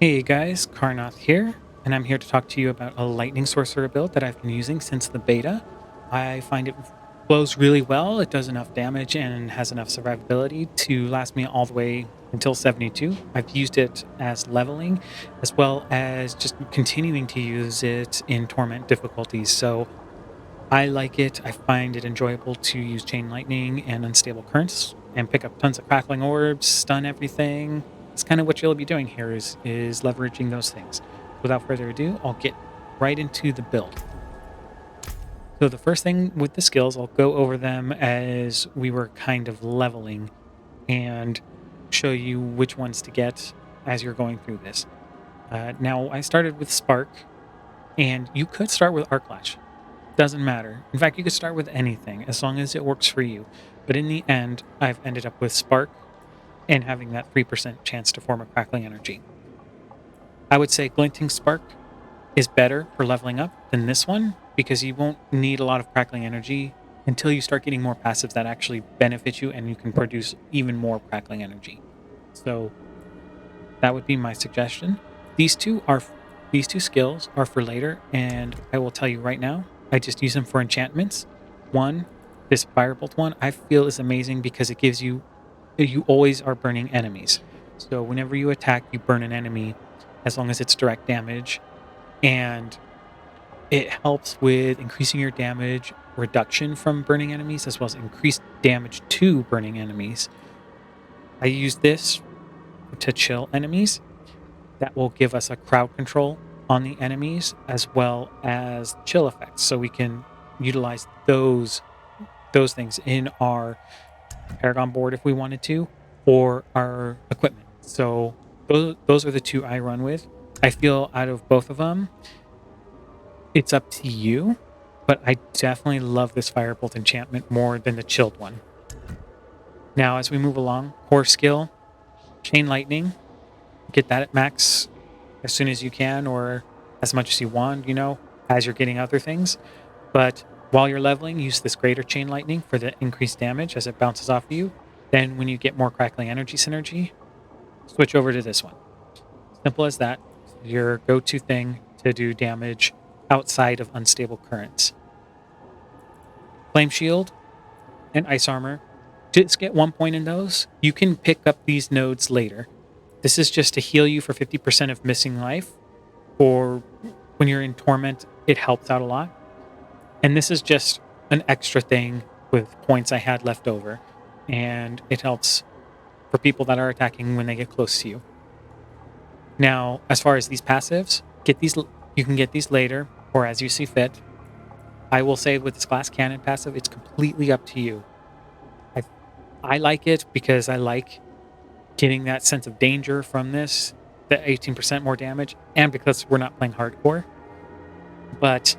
Hey guys, Karnath here, and I'm here to talk to you about a Lightning Sorcerer build that I've been using since the beta. I find it flows really well, it does enough damage and has enough survivability to last me all the way until 72. I've used it as leveling, as well as just continuing to use it in Torment difficulties, so I like it. I find it enjoyable to use Chain Lightning and Unstable Currents and pick up tons of Crackling Orbs, stun everything. It's kind of what you'll be doing here is leveraging those things. Without further ado, I'll get right into the build. So the first thing with the skills, I'll go over them as we were kind of leveling and show you which ones to get as you're going through this. Now, I started with Spark, and you could start with Arc Lash. Doesn't matter. In fact, you could start with anything as long as it works for you. But in the end, I've ended up with Spark and having that 3% chance to form a Crackling Energy. I would say Glinting Spark is better for leveling up than this one because you won't need a lot of Crackling Energy until you start getting more passives that actually benefit you and you can produce even more Crackling Energy. So that would be my suggestion. These two skills are for later, and I will tell you right now, I just use them for enchantments. One, this Firebolt one, I feel is amazing because it gives you always are burning enemies. So whenever you attack, you burn an enemy as long as it's direct damage. And it helps with increasing your damage reduction from burning enemies as well as increased damage to burning enemies. I use this to chill enemies. That will give us a crowd control on the enemies as well as chill effects, so we can utilize those things in our Paragon board if we wanted to, or our equipment. So those are the two I run with. I feel out of both of them, it's up to you, but I definitely love this Firebolt enchantment more than the chilled one. Now, as we move along, core skill, Chain Lightning, get that at max as soon as you can, or as much as you want, as you're getting other things. But while you're leveling, use this Greater Chain Lightning for the increased damage as it bounces off of you. Then when you get more Crackling Energy synergy, switch over to this one. Simple as that. Your go-to thing to do damage outside of Unstable Currents. Flame Shield and Ice Armor. Just get 1 point in those. You can pick up these nodes later. This is just to heal you for 50% of missing life, or when you're in Torment, it helps out a lot. And this is just an extra thing with points I had left over, and it helps for people that are attacking when they get close to you. Now, as far as these passives, you can get these later, or as you see fit. I will say with this Glass Cannon passive, it's completely up to you. I like it because I like getting that sense of danger from this, the 18% more damage, and because we're not playing hardcore. But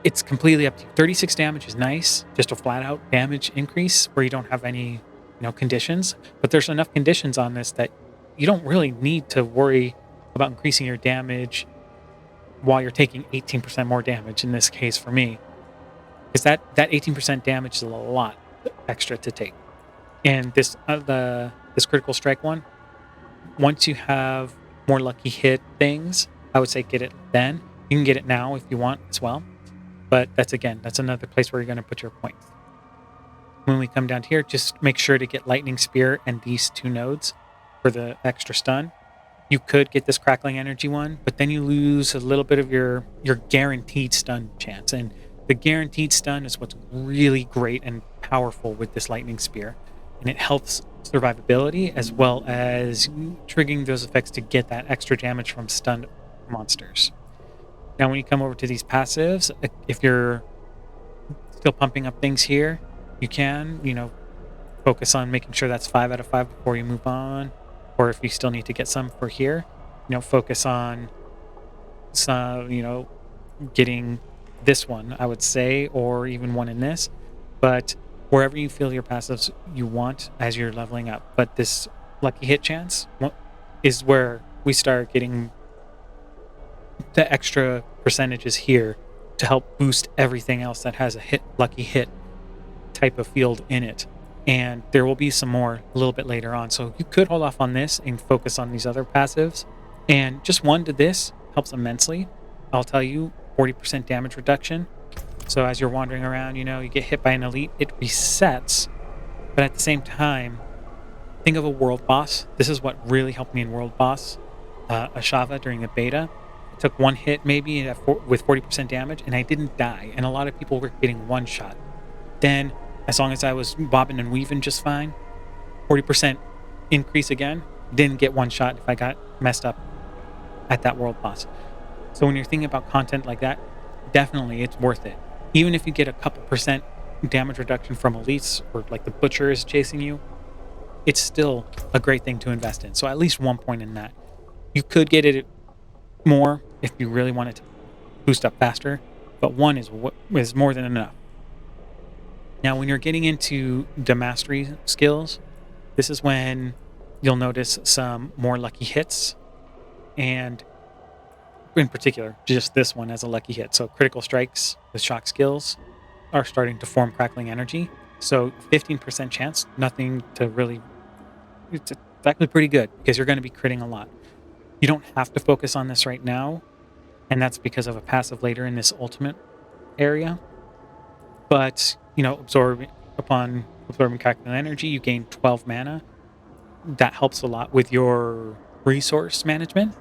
it's completely up to you. 36 damage is nice, just a flat out damage increase where you don't have any, conditions. But there's enough conditions on this that you don't really need to worry about increasing your damage while you're taking 18% more damage in this case for me. Because that 18% damage is a lot extra to take. And this critical strike one, once you have more lucky hit things, I would say get it then. You can get it now if you want as well. But that's another place where you're going to put your points. When we come down here, just make sure to get Lightning Spear and these two nodes for the extra stun. You could get this Crackling Energy one, but then you lose a little bit of your guaranteed stun chance. And the guaranteed stun is what's really great and powerful with this Lightning Spear. And it helps survivability as well as triggering those effects to get that extra damage from stunned monsters. Now, when you come over to these passives, if you're still pumping up things here, you can, focus on making sure that's 5 out of 5 before you move on. Or if you still need to get some for here, focus on some, getting this one, I would say, or even one in this. But wherever you feel your passives you want as you're leveling up. But this lucky hit chance is where we start getting the extra percentages here to help boost everything else that has a lucky hit type of field in it. And there will be some more a little bit later on. So you could hold off on this and focus on these other passives And just one to this helps immensely. I'll tell you, 40% damage reduction. So as you're wandering around, you get hit by an elite, it resets. But at the same time, think of a world boss. This is what really helped me in world boss, Ashava during the beta. I took one hit maybe with 40% damage, and I didn't die. And a lot of people were getting one shot. Then, as long as I was bobbing and weaving just fine, 40% increase again, didn't get one shot if I got messed up at that world boss. So when you're thinking about content like that, definitely it's worth it. Even if you get a couple percent damage reduction from elites or like the butcher is chasing you, it's still a great thing to invest in. So at least 1 point in that. You could get it more if you really wanted to boost up faster, but one is more than enough. Now, when you're getting into the mastery skills, this is when you'll notice some more lucky hits, and in particular, just this one as a lucky hit. So critical strikes with shock skills are starting to form crackling energy. So 15% chance, nothing to really. It's actually pretty good because you're going to be critting a lot. You don't have to focus on this right now, and that's because of a passive later in this ultimate area. But upon absorbing crackling energy, you gain 12 mana. That helps a lot with your resource management.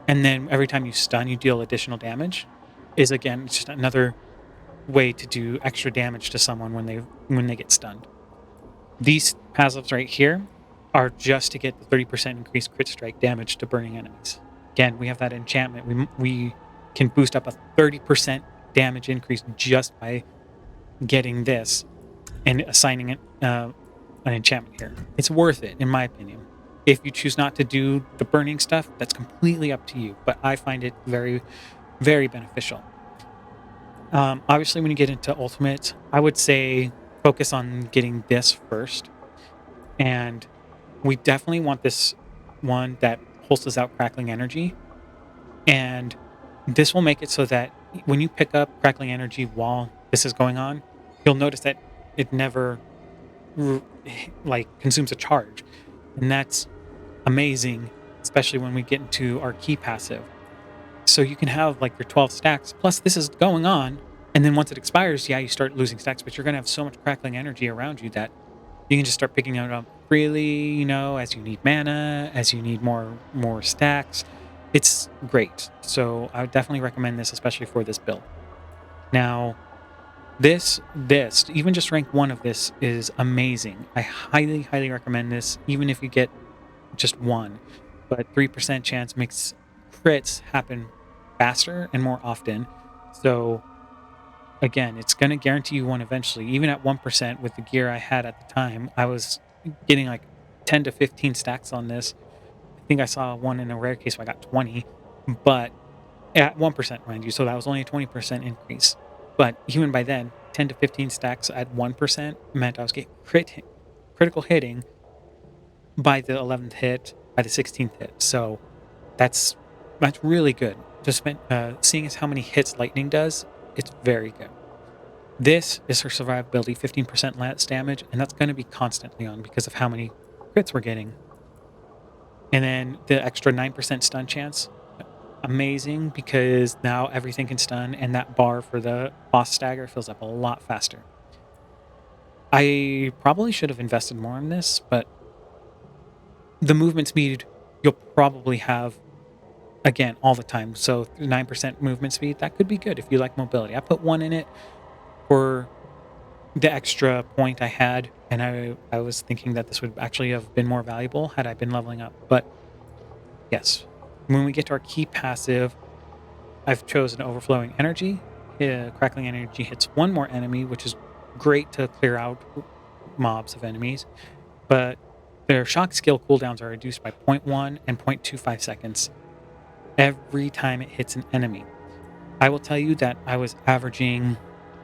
And then every time you stun, you deal additional damage. Is again just another way to do extra damage to someone when they get stunned. These passives right here are just to get the 30% increased crit strike damage to burning enemies. Again, we have that enchantment. We can boost up a 30% damage increase just by getting this and assigning it an enchantment here. It's worth it, in my opinion. If you choose not to do the burning stuff, that's completely up to you. But I find it very, very beneficial. Obviously, when you get into ultimate, I would say focus on getting this first. And we definitely want this one that pulses out crackling energy. And this will make it so that when you pick up crackling energy while this is going on, you'll notice that it never consumes a charge. And that's amazing, especially when we get into our key passive. So you can have like your 12 stacks, plus this is going on. And then once it expires, you start losing stacks, but you're going to have so much crackling energy around you that you can just start picking it up freely, as you need mana, as you need more stacks. It's great. So I would definitely recommend this, especially for this build. Now, this, even just rank 1 of this is amazing. I highly, highly recommend this, even if you get just one. But 3% chance makes crits happen faster and more often. So again, it's going to guarantee you one eventually. Even at 1% with the gear I had at the time, I was getting like 10 to 15 stacks on this. I think I saw one in a rare case where I got 20, but at 1%, mind you. So that was only a 20% increase. But even by then, 10 to 15 stacks at 1% meant I was getting critical hitting by the 11th hit, by the 16th hit. So that's really good. Just seeing as how many hits lightning does, it's very good. This is her survivability, 15% less damage, and that's going to be constantly on because of how many crits we're getting. And then the extra 9% stun chance, amazing, because now everything can stun, and that bar for the boss stagger fills up a lot faster. I probably should have invested more in this, but the movement speed you'll probably have again all the time. So 9% movement speed, that could be good if you like mobility. I put 1 in it for the extra point I had, and I was thinking that this would actually have been more valuable had I been leveling up. But yes, when we get to our key passive, I've chosen Overflowing Energy. Crackling Energy hits 1 more enemy, which is great to clear out mobs of enemies. But their shock skill cooldowns are reduced by 0.1 and 0.25 seconds every time it hits an enemy. I will tell you that I was averaging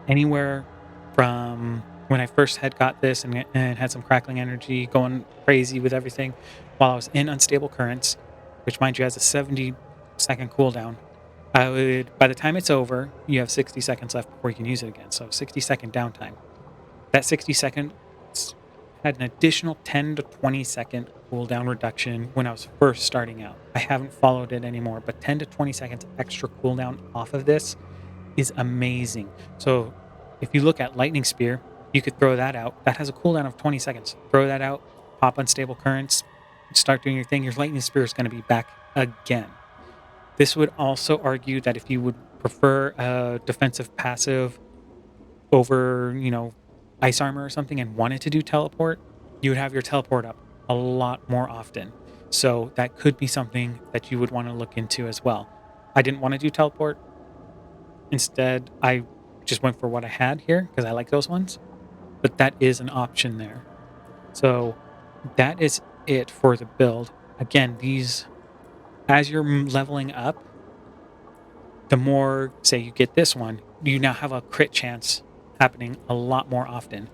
anywhere from when I first had got this and had some crackling energy going crazy with everything while I was in Unstable Currents, which mind you has a 70-second cooldown. By the time it's over, you have 60 seconds left before you can use it again. So 60-second downtime. That 60 seconds had an additional 10 to 20 second cooldown reduction when I was first starting out. I haven't followed it anymore, but 10 to 20 seconds extra cooldown off of this is amazing. So if you look at Lightning Spear, you could throw that out. That has a cooldown of 20 seconds. Throw that out, pop unstable currents, start doing your thing. Your Lightning Spear is going to be back again. This would also argue that if you would prefer a defensive passive over, ice armor or something and wanted to do teleport, you would have your teleport up a lot more often. So that could be something that you would want to look into as well. I didn't want to do teleport. Instead, I just went for what I had here because I like those ones. But that is an option there. So that is it for the build. Again, these, as you're leveling up, the more, say you get this one, you now have a crit chance happening a lot more often.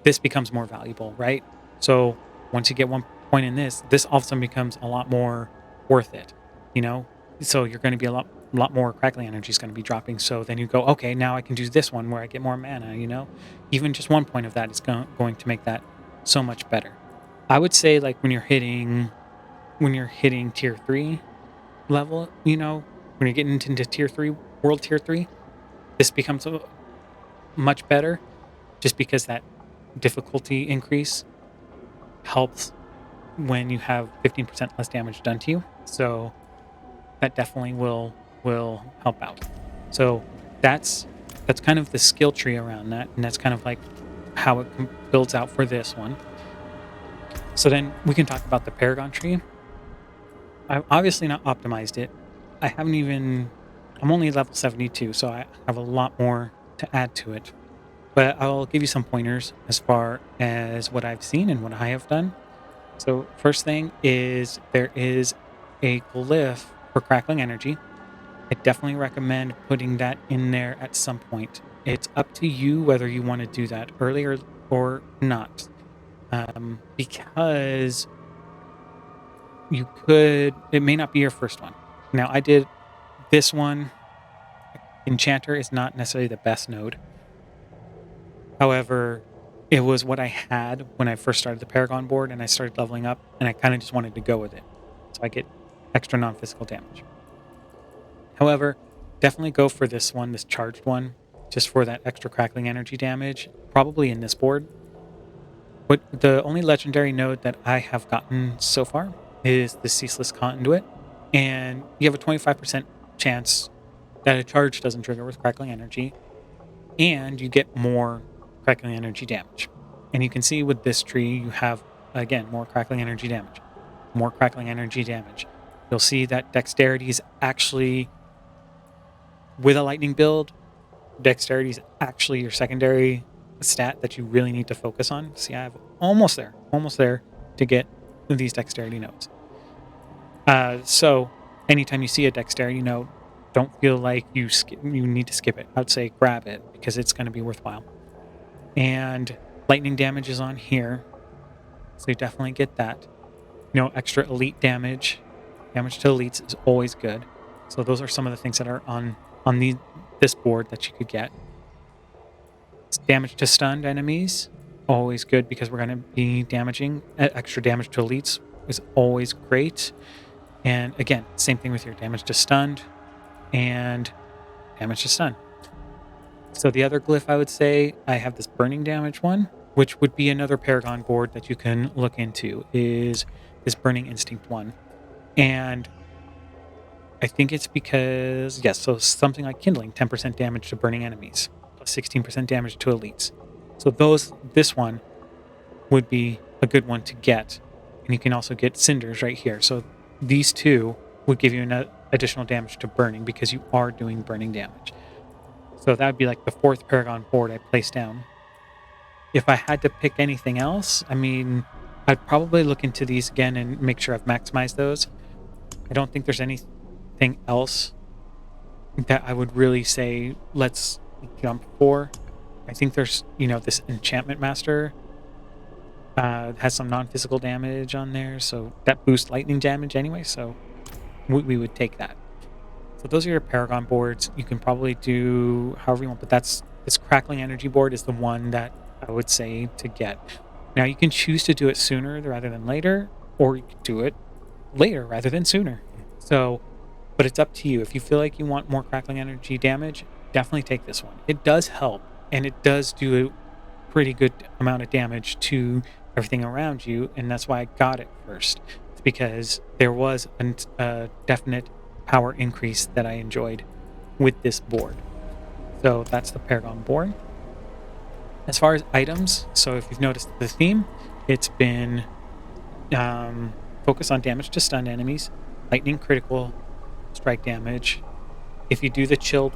This becomes more valuable, right? So once you get 1 point in this all of a sudden becomes a lot more worth it, you know? So you're going to be a lot more crackling energy is going to be dropping. So then you go, okay, now I can do this one where I get more mana, Even just 1 point of that is going to make that so much better. I would say like when you're hitting tier 3 level, when you're getting into tier 3, world tier 3, this becomes much better just because that difficulty increase helps when you have 15% less damage done to you. So that definitely will help out. So that's kind of the skill tree around that, and that's kind of like how it builds out for this one. So then we can talk about the Paragon tree. I've obviously not optimized it. I'm only level 72, so I have a lot more to add to it. But I'll give you some pointers as far as what I've seen and what I have done. So first thing is there is a glyph for Crackling Energy. I definitely recommend putting that in there at some point. It's up to you whether you want to do that earlier or not. Because it may not be your first one. Now, I did this one. Enchanter is not necessarily the best node. However, it was what I had when I first started the Paragon board and I started leveling up, and I kind of just wanted to go with it. So I get extra non-physical damage. However, definitely go for this one, this charged one, just for that extra crackling energy damage, probably in this board. But the only legendary node that I have gotten so far is the Ceaseless Conduit, and you have a 25% chance that a charge doesn't trigger with crackling energy, and you get more crackling energy damage. And you can see with this tree, you have, again, more crackling energy damage, more crackling energy damage. You'll see that dexterity is actually, with a lightning build, dexterity is actually your secondary stat that you really need to focus on. See, I have almost there to get these dexterity nodes. So anytime you see a dexterity node, don't feel like you need to skip it. I'd say grab it because it's going to be worthwhile. And lightning damage is on here, so you definitely get that. Extra elite damage to elites is always good. So those are some of the things that are on this board that you could get. Damage to stunned enemies, always good because we're going to be damaging. Extra damage to elites is always great. And again, same thing with your damage to stunned and damage to stun. So the other glyph I would say, I have this burning damage one, which would be another Paragon board that you can look into, is this burning instinct one. And I think it's because, yes, so something like kindling, 10% damage to burning enemies, plus 16% damage to elites. So this one would be a good one to get. And you can also get cinders right here. So these two would give you an additional damage to burning because you are doing burning damage. So that would be like the fourth Paragon board I placed down. If I had to pick anything else, I'd probably look into these again and make sure I've maximized those. I don't think there's anything else that I would really say let's jump for. I think there's, this Enchantment Master has some non-physical damage on there, so that boosts lightning damage anyway, so we would take that. So those are your Paragon boards. You can probably do however you want, but this Crackling Energy board is the one that I would say to get. Now, you can choose to do it sooner rather than later. or you could do it later rather than sooner. So, but it's up to you. If you feel like you want more crackling energy damage, definitely take this one. It does help, and it does do a pretty good amount of damage to everything around you, and that's why I got it first. It's because there was a definite power increase that I enjoyed with this board. So that's the Paragon board. As far as items, so if you've noticed the theme, it's been focus on damage to stunned enemies, lightning critical strike damage. If you do the chilled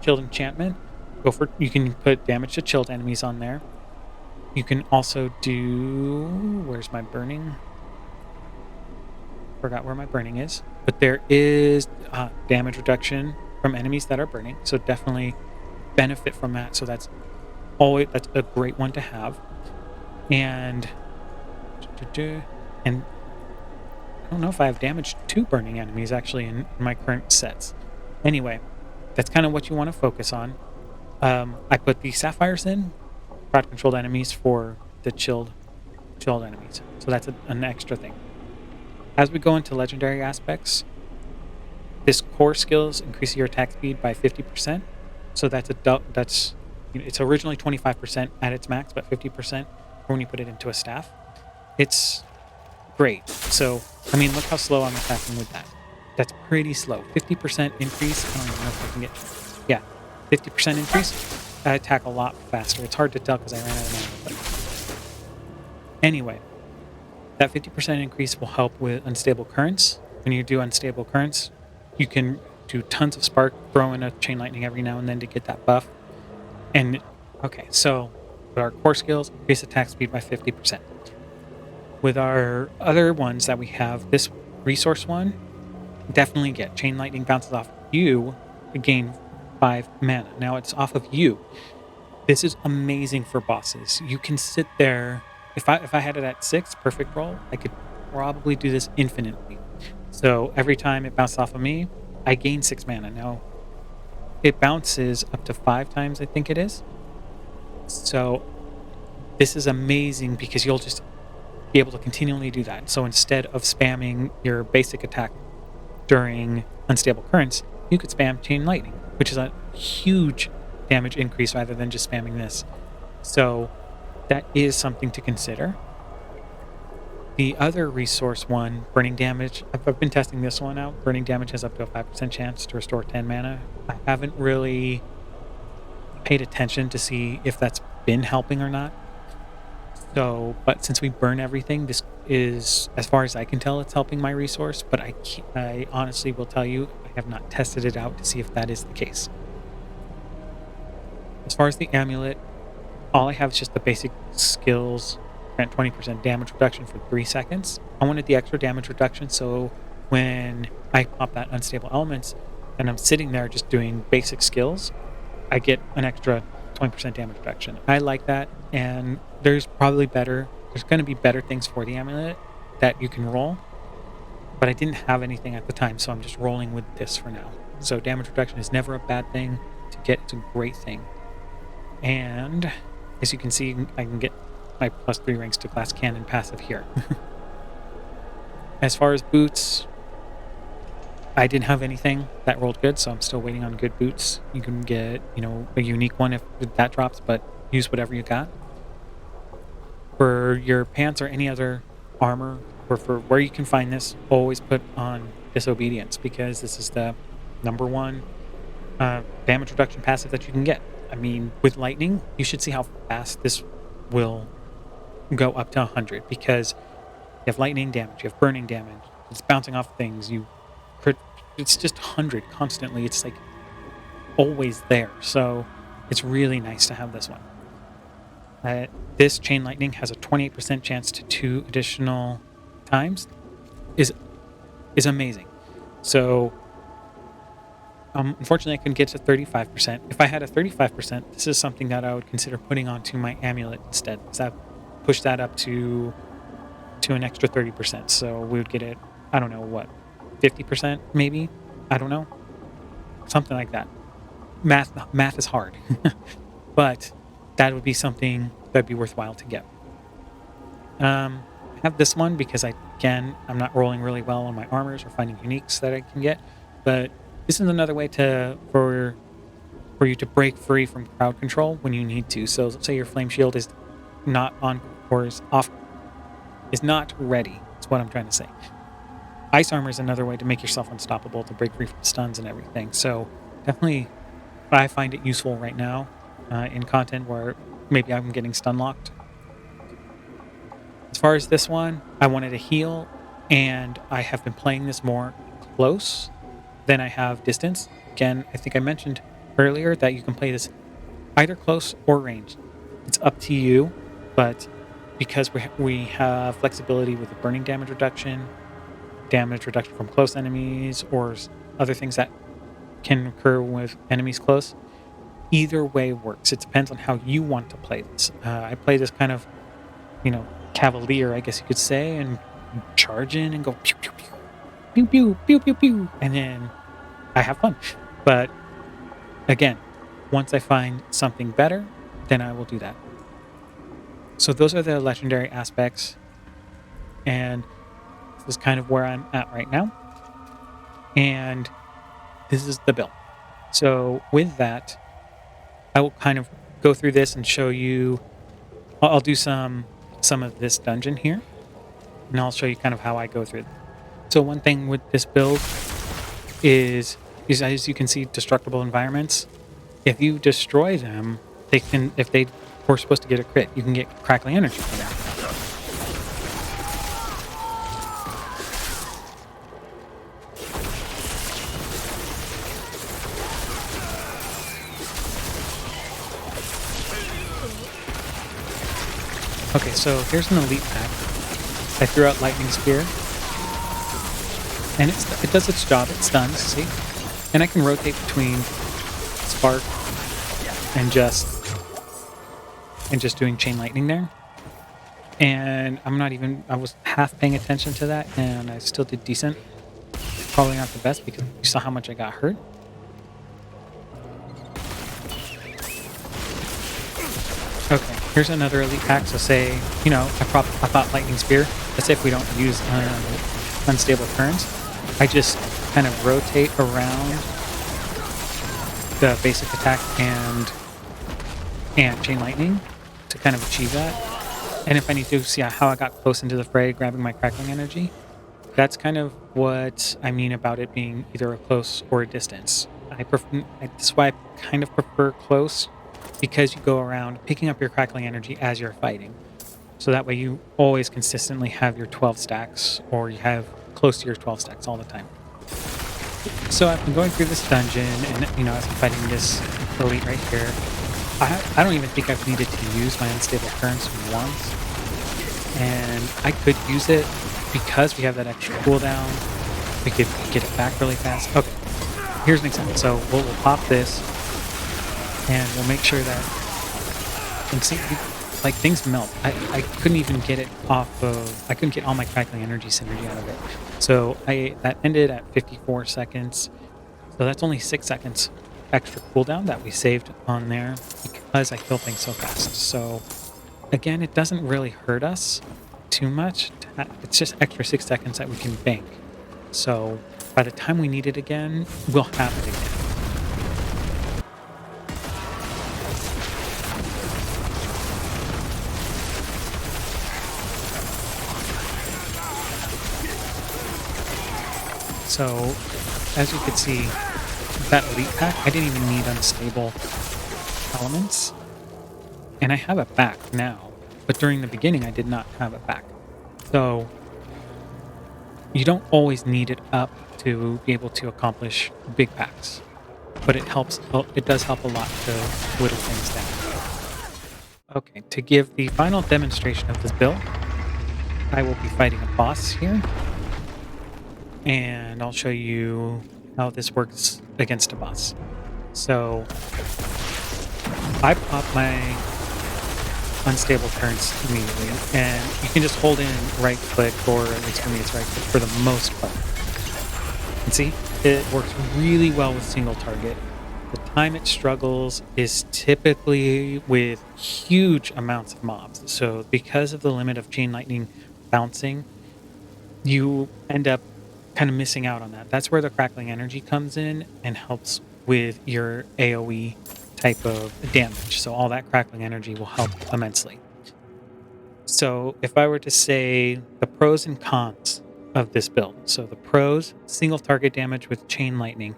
enchantment, you can put damage to chilled enemies on there. You can also do, where's my burning? Forgot where my burning is, but there is damage reduction from enemies that are burning, so definitely benefit from that. So that's a great one to have. And I don't know if I have damage to burning enemies actually in my current sets. Anyway, that's kind of what you want to focus on. I put the sapphires in crowd controlled enemies for the chilled enemies, so that's an extra thing. As we go into legendary aspects, this core skills increase your attack speed by 50%. So it's originally 25% at its max, but 50% when you put it into a staff. It's great. So, I mean, look how slow I'm attacking with that. That's pretty slow. 50% increase. I don't even know if I can get... Yeah, 50% increase. I attack a lot faster. It's hard to tell because I ran out of mana. But anyway, that 50% increase will help with unstable currents. When you do unstable currents, you can do tons of spark, throw in a chain lightning every now and then to get that buff. And, okay, so with our core skills, increase attack speed by 50%. With our other ones that we have, this resource one, definitely get chain lightning bounces off you to gain 5 mana. Now it's off of you. This is amazing for bosses. You can sit there. If I had it at 6, perfect roll, I could probably do this infinitely. So every time it bounces off of me, I gain 6 mana. Now it bounces up to 5 times, I think it is. So this is amazing because you'll just be able to continually do that. So instead of spamming your basic attack during unstable currents, you could spam chain lightning, which is a huge damage increase rather than just spamming this. So that is something to consider. The other resource one, burning damage, I've been testing this one out. Burning damage has up to a 5% chance to restore 10 mana. I haven't really paid attention to see if that's been helping or not. So, but since we burn everything, this is, as far as I can tell, it's helping my resource. But I honestly will tell you, I have not tested it out to see if that is the case. As far as the amulet, all I have is just the basic skills, grant 20% damage reduction for 3 seconds. I wanted the extra damage reduction, so when I pop that unstable elements and I'm sitting there just doing basic skills, I get an extra 20% damage reduction. I like that, and there's going to be better things for the amulet that you can roll, but I didn't have anything at the time, so I'm just rolling with this for now. So damage reduction is never a bad thing to get. It's a great thing. And as you can see, I can get my +3 ranks to glass cannon passive here. As far as boots, I didn't have anything that rolled good, so I'm still waiting on good boots. You can get, a unique one if that drops, but use whatever you got. For your pants or any other armor, or for where you can find this, always put on Disobedience, because this is the number one damage reduction passive that you can get. I mean, with lightning, you should see how fast this will go up to 100, because you have lightning damage, you have burning damage, it's bouncing off things, it's just 100 constantly. It's like always there. So it's really nice to have this one. This chain lightning has a 28% chance to 2 additional times. Is amazing. So unfortunately, I couldn't get to 35%. If I had a 35%, this is something that I would consider putting onto my amulet instead, because I've pushed that up to an extra 30%. So we would get it, I don't know, what, 50% maybe? I don't know. Something like that. Math is hard. But that would be something that'd be worthwhile to get. I have this one because I'm not rolling really well on my armors or finding uniques that I can get. But this is another way for you to break free from crowd control when you need to. So let's say your flame shield is not on or is off, is not ready. That's what I'm trying to say. Ice armor is another way to make yourself unstoppable, to break free from stuns and everything. So definitely, I find it useful right now in content where maybe I'm getting stun locked. As far as this one, I wanted to heal, and I have been playing this more close than I have distance. Again, I think I mentioned earlier that you can play this either close or ranged. It's up to you, but because we have flexibility with the burning damage reduction from close enemies, or other things that can occur with enemies close, either way works. It depends on how you want to play this. I play this kind of, cavalier, I guess you could say, and charge in and go pew pew pew pew pew pew pew pew, and then I have fun. But again, once I find something better, then I will do that. So those are the legendary aspects, and this is kind of where I'm at right now. And this is the build. So with that, I will kind of go through this and show you. I'll do some of this dungeon here, and I'll show you kind of how I go through it. So one thing with this build is as you can see, destructible environments. If you destroy them, if they were supposed to get a crit, you can get Crackling Energy for them. Okay, so here's an elite pack. I threw out Lightning Spear, and it does its job. It stuns, see? And I can rotate between Spark and just doing Chain Lightning there. And I was half paying attention to that, and I still did decent. Probably not the best because you saw how much I got hurt. Okay, here's another elite pack. So say, I thought Lightning Spear. Let's say if we don't use unstable turns, I just kind of rotate around the basic attack and Chain Lightning to kind of achieve that. And if I need to see how I got close into the fray, grabbing my Crackling Energy, that's kind of what I mean about it being either a close or a distance. That's why I kind of prefer close, because you go around picking up your Crackling Energy as you're fighting. So that way you always consistently have your 12 stacks, or you have close to your 12 stacks all the time. So I've been going through this dungeon, and as I'm fighting this elite right here, I don't even think I've needed to use my unstable turns once. And I could use it because we have that extra cooldown. We could get it back really fast. Okay, here's an example. So we'll pop this, and we'll make sure that, and see, like, things melt. I couldn't even get it I couldn't get all my Crackling Energy synergy out of it. So that ended at 54 seconds. So that's only 6 seconds extra cooldown that we saved on there because I kill things so fast. So again, it doesn't really hurt us too much. It's just extra 6 seconds that we can bank. So by the time we need it again, we'll have it again. So, as you can see, that elite pack, I didn't even need unstable elements. And I have it back now. But during the beginning, I did not have it back. So, you don't always need it up to be able to accomplish big packs. But it does help a lot to whittle things down. Okay, to give the final demonstration of this build, I will be fighting a boss here. And I'll show you how this works against a boss. So I pop my unstable turns immediately, and you can just hold in right click, or at least for me it's right click for the most part. And see, it works really well with single target. The time it struggles is typically with huge amounts of mobs. So because of the limit of Chain Lightning bouncing, you end up kind of missing out on that. That's where the crackling energy comes in and helps with your AoE type of damage. So all that crackling energy will help immensely. So if I were to say the pros and cons of this build. So the pros, single target damage with chain lightning.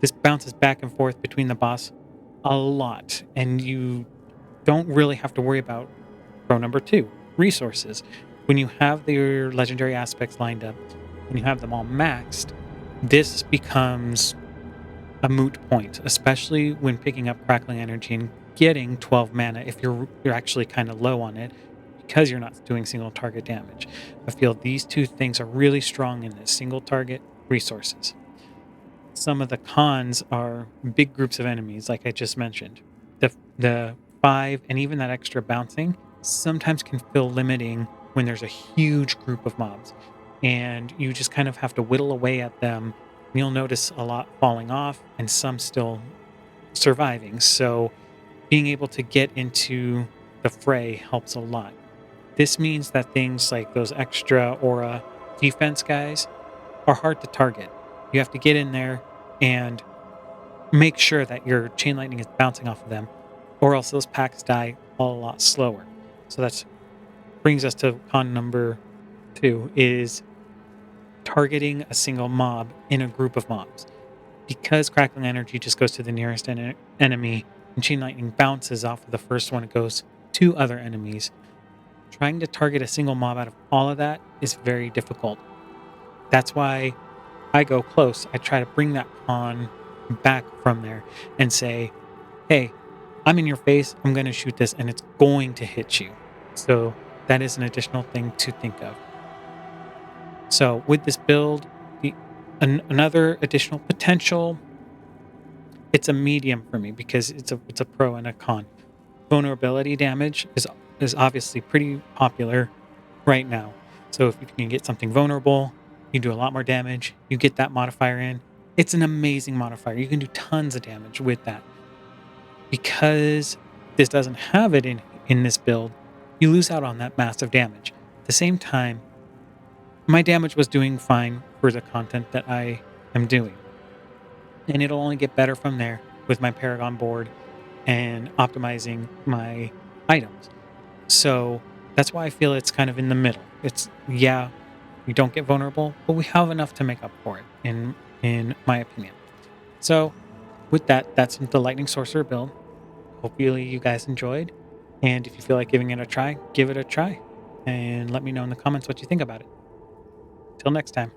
This bounces back and forth between the boss a lot, and you don't really have to worry about pro number two, resources. When you have your legendary aspects lined up, when you have them all maxed, this becomes a moot point, especially when picking up crackling energy and getting 12 mana if you're actually kind of low on it because you're not doing single target damage. I feel these two things are really strong in this single target resources. Some of the cons are big groups of enemies, like I just mentioned. The five and even that extra bouncing sometimes can feel limiting when there's a huge group of mobs, and you just kind of have to whittle away at them. You'll notice a lot falling off and some still surviving. So being able to get into the fray helps a lot. This means that things like those extra aura defense guys are hard to target. You have to get in there and make sure that your chain lightning is bouncing off of them, or else those packs die a lot slower. So that brings us to con number two is targeting a single mob in a group of mobs. Because crackling energy just goes to the nearest enemy and chain lightning bounces off of the first one, it goes to other enemies. Trying to target a single mob out of all of that is very difficult. That's why I go close. I try to bring that pawn back from there and say, hey, I'm in your face. I'm going to shoot this and it's going to hit you. So that is an additional thing to think of. So with this build, another additional potential, it's a medium for me because it's a pro and a con. Vulnerability damage is obviously pretty popular right now. So if you can get something vulnerable, you do a lot more damage. You get that modifier in. It's an amazing modifier. You can do tons of damage with that. Because this doesn't have it in this build, you lose out on that massive damage. At the same time, my damage was doing fine for the content that I am doing. And it'll only get better from there with my Paragon board and optimizing my items. So that's why I feel it's kind of in the middle. It's, yeah, we don't get vulnerable, but we have enough to make up for it, in my opinion. So with that, that's the Lightning Sorcerer build. Hopefully you guys enjoyed. And if you feel like giving it a try, give it a try. And let me know in the comments what you think about it. Till next time.